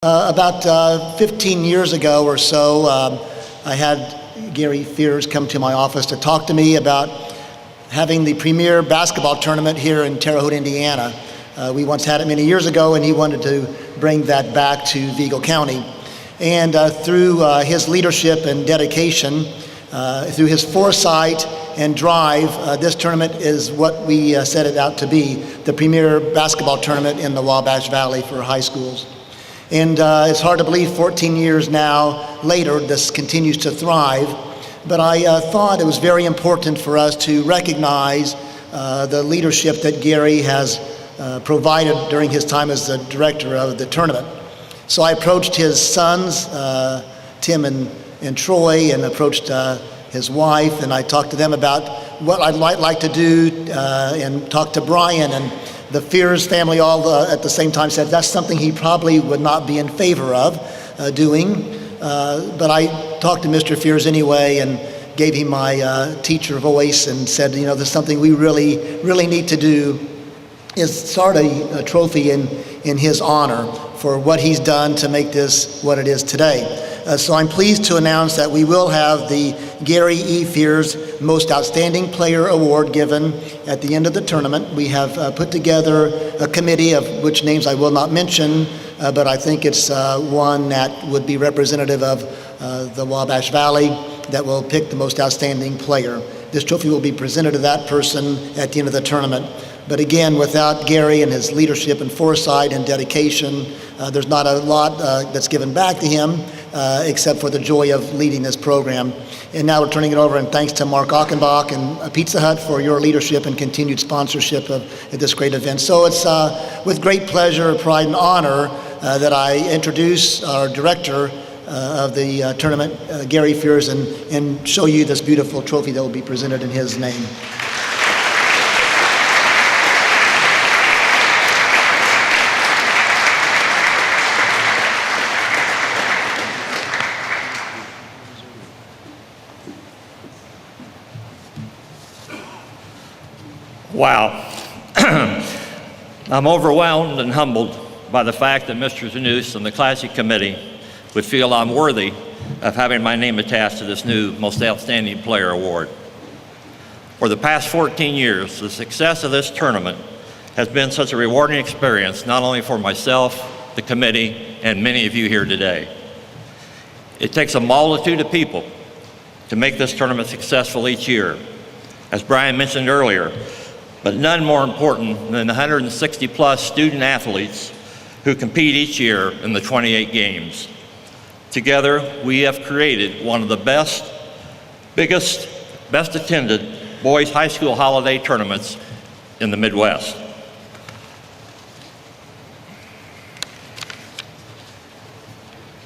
About 15 years ago or so, I had Gary Fears come to my office to talk to me about having the premier basketball tournament here in Terre Haute, Indiana. We once had it many years ago, and he wanted to bring that back to Vigo County. And through his leadership and dedication, through his foresight and drive, this tournament is what we set it out to be, the premier basketball tournament in the Wabash Valley for high schools. And it's hard to believe 14 years now later, this continues to thrive. But I thought it was very important for us to recognize the leadership that Gary has provided during his time as the director of the tournament. So I approached his sons, Tim and Troy, and approached his wife, and I talked to them about what I'd like to do, and talked to Brian, and the Fears family all at the same time said that's something he probably would not be in favor of doing. But I talked to Mr. Fears anyway and gave him my teacher voice and said, you know, there's something we really need to do is start a trophy in his honor for what he's done to make this what it is today. So I'm pleased to announce that we will have the Gary E. Fears Most Outstanding Player Award given at the end of the tournament. We have put together a committee of which names I will not mention, but I think it's one that would be representative of the Wabash Valley that will pick the most outstanding player. This trophy will be presented to that person at the end of the tournament. But again, without Gary and his leadership and foresight and dedication, there's not a lot that's given back to him except for the joy of leading this program. And now we're turning it over, and thanks to Mark Achenbach and Pizza Hut for your leadership and continued sponsorship of this great event. So it's with great pleasure, pride, and honor that I introduce our director of the tournament, Gary Fears, and show you this beautiful trophy that will be presented in his name. Wow. I'm overwhelmed and humbled by the fact that Mr. Tanoos and the Classic Committee would feel I'm worthy of having my name attached to this new Most Outstanding Player Award. For the past 14 years, the success of this tournament has been such a rewarding experience, not only for myself, the committee, and many of you here today. It takes a multitude of people to make this tournament successful each year, as Brian mentioned earlier, but none more important than the 160 plus student athletes who compete each year in the 28 games. Together, we have created one of the best attended boys high school holiday tournaments in the Midwest.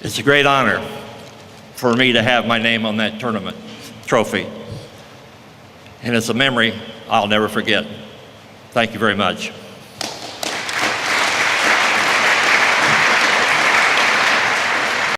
It's a great honor for me to have my name on that tournament trophy. And it's a memory I'll never forget. Thank you very much.